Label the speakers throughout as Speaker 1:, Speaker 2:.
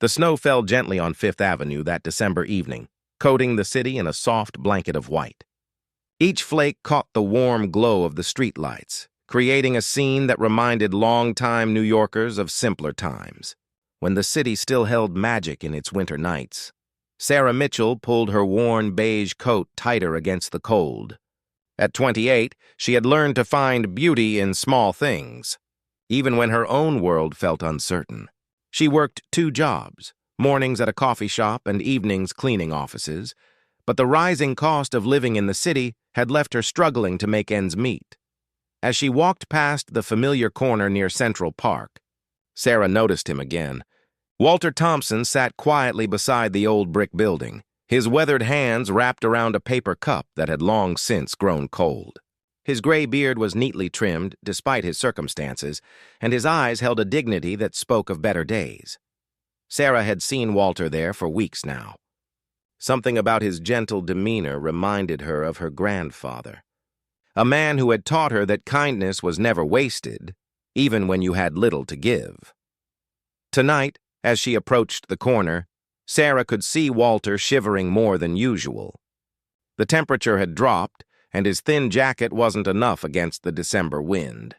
Speaker 1: The snow fell gently on Fifth Avenue that December evening, coating the city in a soft blanket of white. Each flake caught the warm glow of the streetlights, creating a scene that reminded longtime New Yorkers of simpler times, when the city still held magic in its winter nights. Sarah Mitchell pulled her worn beige coat tighter against the cold. At 28, she had learned to find beauty in small things, even when her own world felt uncertain. She worked 2 jobs, mornings at a coffee shop and evenings cleaning offices, but the rising cost of living in the city had left her struggling to make ends meet. As she walked past the familiar corner near Central Park, Sarah noticed him again. Walter Thompson sat quietly beside the old brick building, his weathered hands wrapped around a paper cup that had long since grown cold. His gray beard was neatly trimmed, despite his circumstances, and his eyes held a dignity that spoke of better days. Sarah had seen Walter there for weeks now. Something about his gentle demeanor reminded her of her grandfather, a man who had taught her that kindness was never wasted, even when you had little to give. Tonight, as she approached the corner, Sarah could see Walter shivering more than usual. The temperature had dropped, and his thin jacket wasn't enough against the December wind.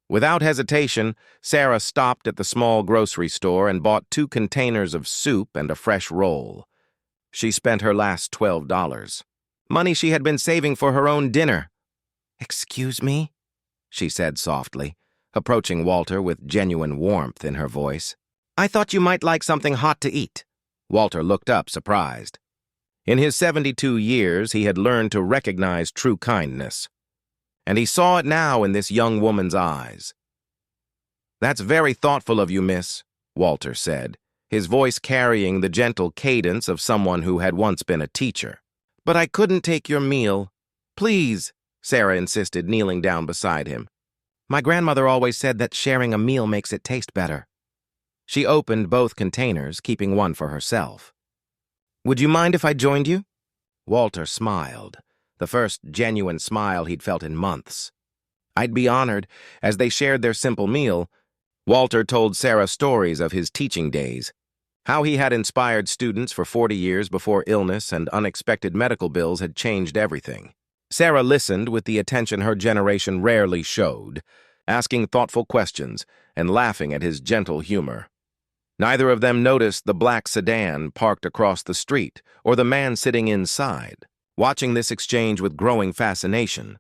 Speaker 1: Without hesitation, Sarah stopped at the small grocery store and bought 2 containers of soup and a fresh roll. She spent her last $12, money she had been saving for her own dinner. "Excuse me?" she said softly, approaching Walter with genuine warmth in her voice. "I thought you might like something hot to eat." Walter looked up, surprised. In his 72 years, he had learned to recognize true kindness, and he saw it now in this young woman's eyes. "That's very thoughtful of you, miss," Walter said, his voice carrying the gentle cadence of someone who had once been a teacher. "But I couldn't take your meal." "Please," Sarah insisted, kneeling down beside him. "My grandmother always said that sharing a meal makes it taste better." She opened both containers, keeping one for herself. "Would you mind if I joined you?" Walter smiled, the first genuine smile he'd felt in months. "I'd be honored." As they shared their simple meal, Walter told Sarah stories of his teaching days, how he had inspired students for 40 years before illness and unexpected medical bills had changed everything. Sarah listened with the attention her generation rarely showed, asking thoughtful questions and laughing at his gentle humor. Neither of them noticed the black sedan parked across the street or the man sitting inside. Watching this exchange with growing fascination,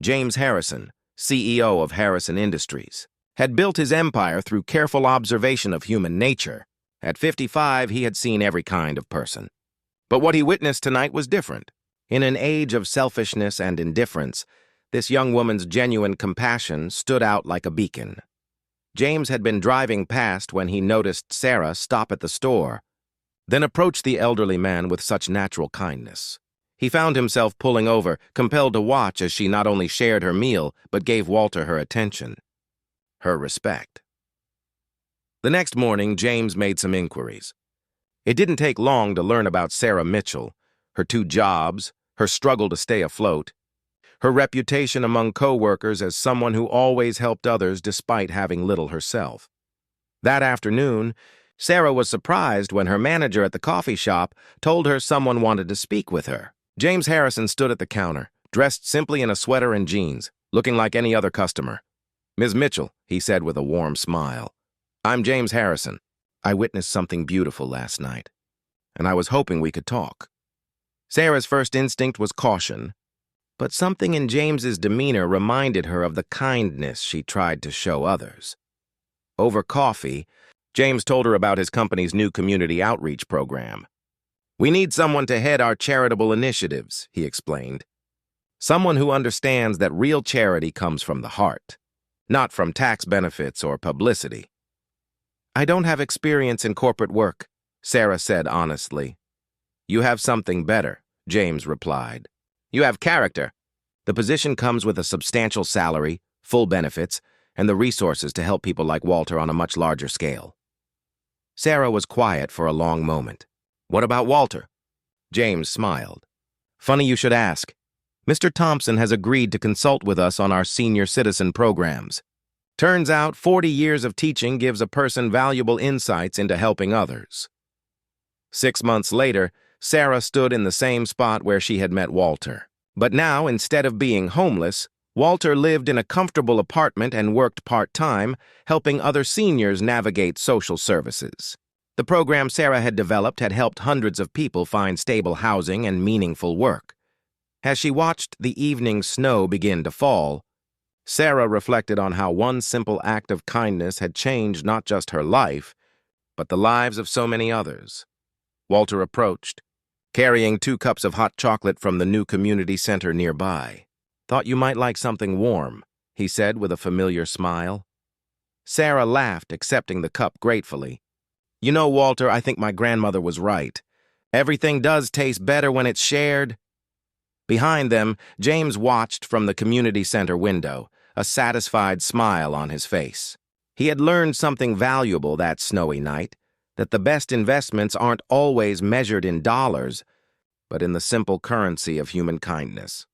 Speaker 1: James Harrison, CEO of Harrison Industries, had built his empire through careful observation of human nature. At 55, he had seen every kind of person. But what he witnessed tonight was different. In an age of selfishness and indifference, this young woman's genuine compassion stood out like a beacon. James had been driving past when he noticed Sarah stop at the store, then approach the elderly man with such natural kindness. He found himself pulling over, compelled to watch as she not only shared her meal, but gave Walter her attention, her respect. The next morning, James made some inquiries. It didn't take long to learn about Sarah Mitchell, her 2 jobs, her struggle to stay afloat, her reputation among co-workers as someone who always helped others despite having little herself. That afternoon, Sarah was surprised when her manager at the coffee shop told her someone wanted to speak with her. James Harrison stood at the counter, dressed simply in a sweater and jeans, looking like any other customer. "Ms. Mitchell," he said with a warm smile. "I'm James Harrison. I witnessed something beautiful last night, and I was hoping we could talk." Sarah's first instinct was caution, but something in James's demeanor reminded her of the kindness she tried to show others. Over coffee, James told her about his company's new community outreach program. "We need someone to head our charitable initiatives," he explained. "Someone who understands that real charity comes from the heart, not from tax benefits or publicity." "I don't have experience in corporate work," Sarah said honestly. "You have something better," James replied. "You have character. The position comes with a substantial salary, full benefits, and the resources to help people like Walter on a much larger scale." Sarah was quiet for a long moment. "What about Walter?" James smiled. "Funny you should ask. Mr. Thompson has agreed to consult with us on our senior citizen programs. Turns out 40 years of teaching gives a person valuable insights into helping others. 6 months later, Sarah stood in the same spot where she had met Walter. But now, instead of being homeless, Walter lived in a comfortable apartment and worked part-time, helping other seniors navigate social services. The program Sarah had developed had helped hundreds of people find stable housing and meaningful work. As she watched the evening snow begin to fall, Sarah reflected on how one simple act of kindness had changed not just her life, but the lives of so many others. Walter approached, carrying 2 cups of hot chocolate from the new community center nearby. "Thought you might like something warm," he said with a familiar smile. Sarah laughed, accepting the cup gratefully. "You know, Walter, I think my grandmother was right. Everything does taste better when it's shared." Behind them, James watched from the community center window, a satisfied smile on his face. He had learned something valuable that snowy night, that the best investments aren't always measured in dollars, but in the simple currency of human kindness.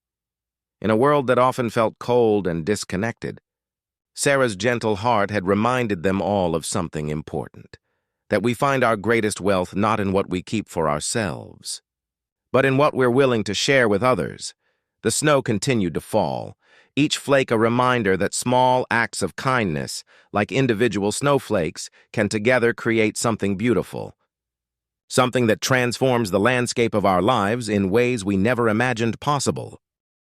Speaker 1: In a world that often felt cold and disconnected, Sarah's gentle heart had reminded them all of something important, that we find our greatest wealth not in what we keep for ourselves, but in what we're willing to share with others. The snow continued to fall, each flake a reminder that small acts of kindness, like individual snowflakes, can together create something beautiful, something that transforms the landscape of our lives in ways we never imagined possible.